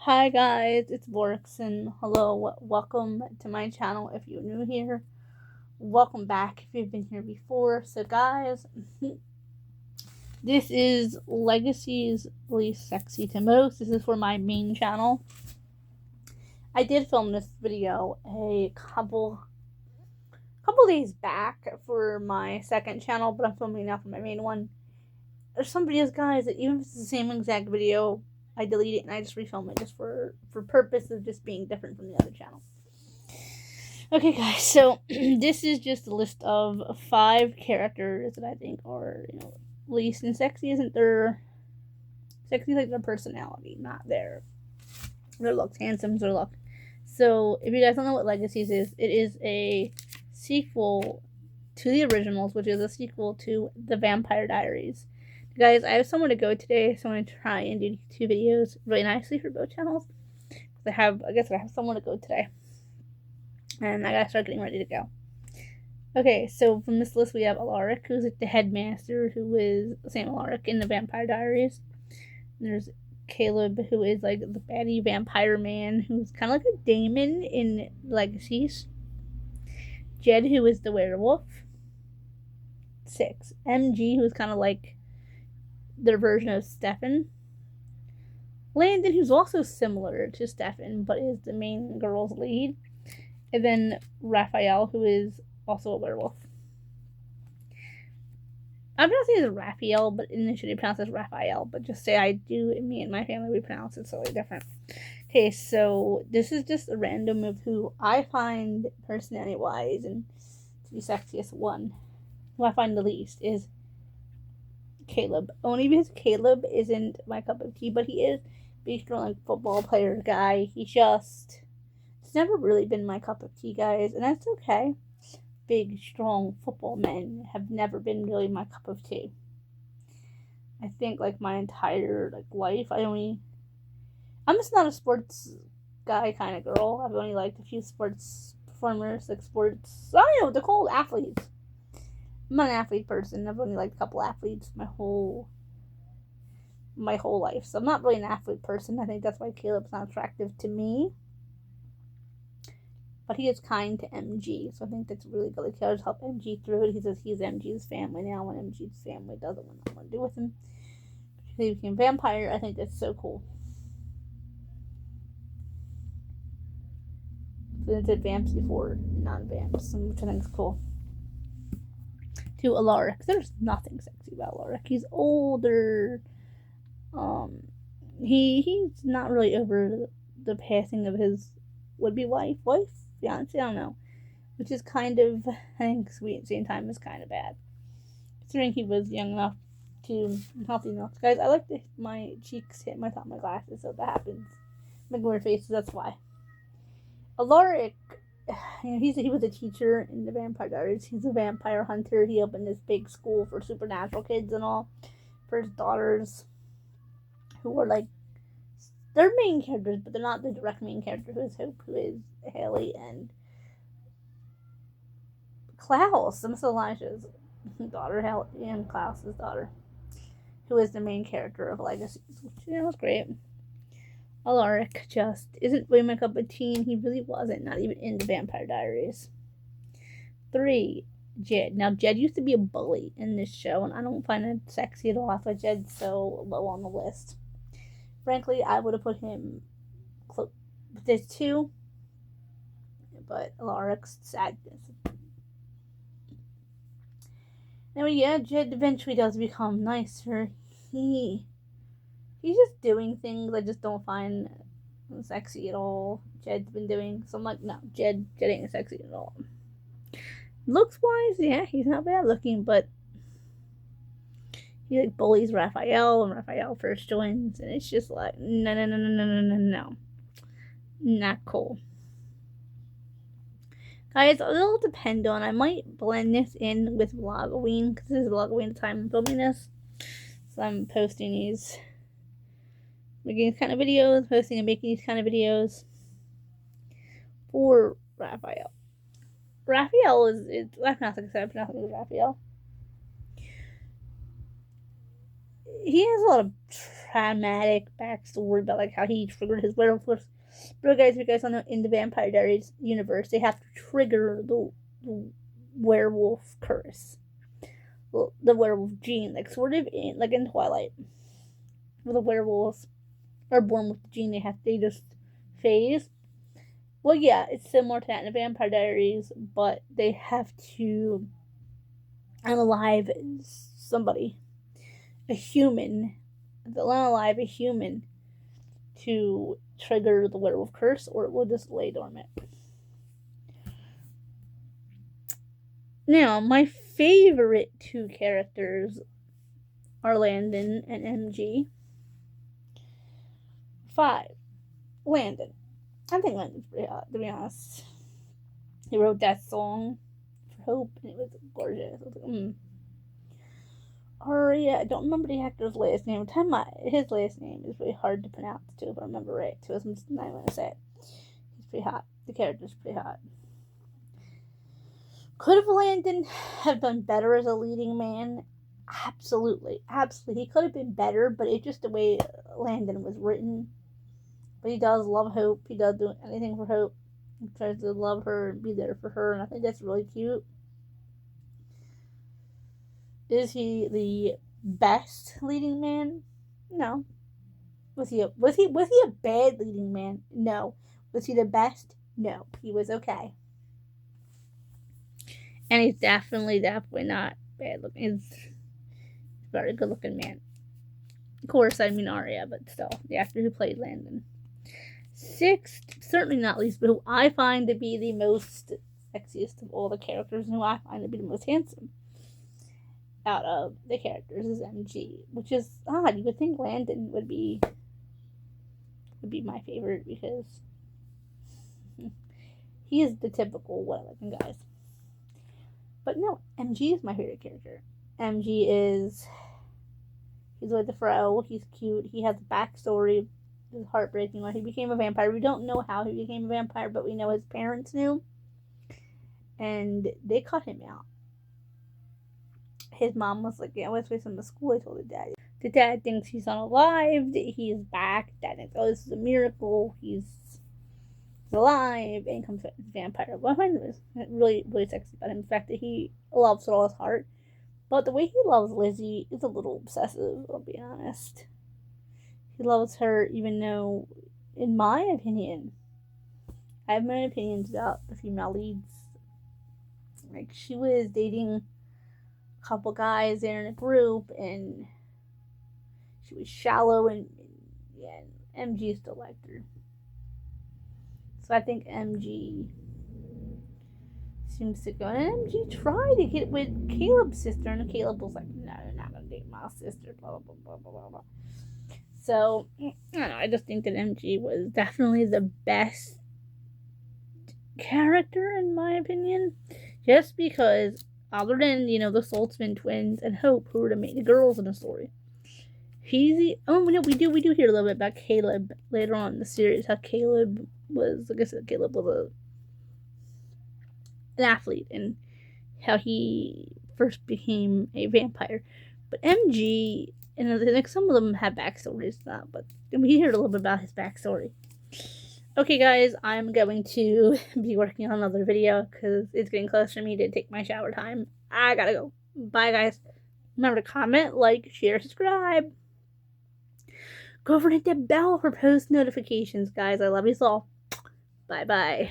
Hi guys, it's Borks and hello, welcome to my channel if you're new here. Welcome back if you've been here before. So guys, this is Legacies Least Sexy to Most. This is for my main channel. I did film this video a couple days back for my second channel, but I'm filming now for my main one. There's some videos, guys, that even if it's the same exact video, I delete it and I just refilm it just for purpose of just being different from the other channel. Okay, guys, so this is just a list of 5 characters that I think are, least and sexy. Isn't their sexy like their personality, not their looks. Handsome's their look. So if you guys don't know what Legacies is, it is a sequel to the originals, which is a sequel to The Vampire Diaries. Guys, I have somewhere to go today, so I'm going to try and do 2 videos really nicely for both channels. I guess I have somewhere to go today. And I gotta start getting ready to go. Okay, so from this list we have Alaric, who's like the headmaster, who is Sam Alaric in the Vampire Diaries. And there's Caleb, who is like the baddie vampire man, who's kind of like a Damon in Legacies. Jed, who is the werewolf. 6. MG, who's kind of like their version of Stefan. Landon, who's also similar to Stefan, but is the main girl's lead. And then Raphael, who is also a werewolf. I'm not saying it's Raphael, but initially pronounced as Raphael. But just say I do, me and my family, we pronounce it slightly different. Okay, so this is just a random of who I find personality-wise and to be sexiest one. Who I find the least is Caleb. Only because Caleb isn't my cup of tea, but he is a big, strong like, football player guy. It's never really been my cup of tea, guys, and that's okay. Big, strong football men have never been really my cup of tea. I think like my entire life, I'm just not a sports guy kind of girl. I've only liked a few sports performers, I don't know, they're called athletes. I'm not an athlete person. I've only liked a couple athletes my whole life, so I'm not really an athlete person. I think that's why Caleb's not attractive to me. But he is kind to MG, so I think that's really good. Like, he'll just help MG through it. He says he's MG's family now when MG's family doesn't want nothing to do with him. He became a vampire. I think that's so cool. So it's vamps before non-vamps, which I think is cool. To Alaric, there's nothing sexy about Alaric. He's older. He's not really over the passing of his would-be wife, fiance, I don't know, which is kind of, I think, sweet at the same time is kind of bad, considering he was young enough to healthy enough. Guys, I like to hit my cheeks hit my top of my glasses, so that happens. Make weird faces, that's why. Alaric, he was a teacher in the Vampire Diaries. He's a vampire hunter. He opened this big school for supernatural kids and all for his daughters, who are like they're main characters, but they're not the direct main character. Who is Hope, who is Haley, and Klaus, Miss Elijah's daughter, Haley, and Klaus's daughter, who is the main character of Legacies, which was great. Alaric just isn't really my cup of tea, and he really wasn't, not even in the Vampire Diaries. 3. Jed. Now, Jed used to be a bully in this show, and I don't find it sexy at all. That's why Jed's so low on the list. Frankly, I would have put him close. There's 2, but Alaric's sadness. Now, yeah, Jed eventually does become nicer. He's just doing things I just don't find sexy at all. Jed's been doing, so I'm like, no, Jed ain't sexy at all. Looks wise, yeah, he's not bad looking, but he bullies Raphael, and Raphael first joins, and it's just like no, not cool. Guys, it'll depend on. I might blend this in with Vlogoween, because this is Vlogoween time I'm filming this, so I'm posting these, making these kind of videos, posting and making these kind of videos for Raphael. Raphael is I'm not like I said, I'm not like Raphael. he has a lot of traumatic backstory about like how he triggered his werewolf. But guys, if you guys don't know, in the Vampire Diaries universe, they have to trigger the werewolf curse, the werewolf gene, like sort of in Twilight, where the werewolves are born with the gene. They just phase. Well, yeah, it's similar to that in the Vampire Diaries, but they have to unalive somebody, a human, they'll unalive a human to trigger the werewolf curse, or it will just lay dormant. Now, my favorite two characters are Landon and MG. 5. Landon. I think Landon's pretty hot, to be honest. He wrote that song for Hope, and it was gorgeous. I was like, Or, yeah, I don't remember the actor's last name. His last name is really hard to pronounce, too, if I remember right. So I'm not going to say it. He's pretty hot. The character's pretty hot. Could have Landon have done better as a leading man? Absolutely. Absolutely. He could have been better, but it's just the way Landon was written. But he does love Hope. He does do anything for Hope. He tries to love her and be there for her, and I think that's really cute. Is he the best leading man? No. Was he a bad leading man? No. Was he the best? No. He was okay. And he's definitely not bad looking. He's a very good looking man. Of course, I mean Arya, but still, the actor who played Landon. 6th, certainly not least, but who I find to be the most sexiest of all the characters, and who I find to be the most handsome out of the characters is MG, which is odd. You would think Landon would be my favorite because he is the typical what-looking guys. But no, MG is my favorite character. MG he's with the Fro. He's cute. He has a backstory. It's heartbreaking when he became a vampire. We don't know how he became a vampire, but we know his parents knew, and they cut him out. His mom was like, "Yeah, let's raise him to school." I told the dad. The dad thinks he's unalived. He's back. Dad thinks, "Oh, this is a miracle. He's alive," and comes back as a vampire. What I find is really, really sexy about him, the fact that he loves with all his heart, but the way he loves Lizzie is a little obsessive. I'll be honest. He loves her, even though, in my opinion, I have my opinions about the female leads. Like, she was dating a couple guys there in a group, and she was shallow, and MG still liked her. So I think MG seems to go. And MG tried to get with Caleb's sister, and Caleb was like, "No, you're not gonna date my sister." Blah blah blah blah blah blah. So I don't know. I just think that MG was definitely the best character in my opinion, just because other than the Saltzman twins and Hope, who were the main girls in the story. We do hear a little bit about Caleb later on in the series. How Caleb was, like I said, an athlete, and how he first became a vampire. But MG, and like some of them have backstories, but we heard a little bit about his backstory. Okay, guys, I'm going to be working on another video because it's getting close for me to take my shower time. I gotta go. Bye, guys. Remember to comment, like, share, subscribe. Go over and hit that bell for post notifications, guys. I love you all. Bye-bye.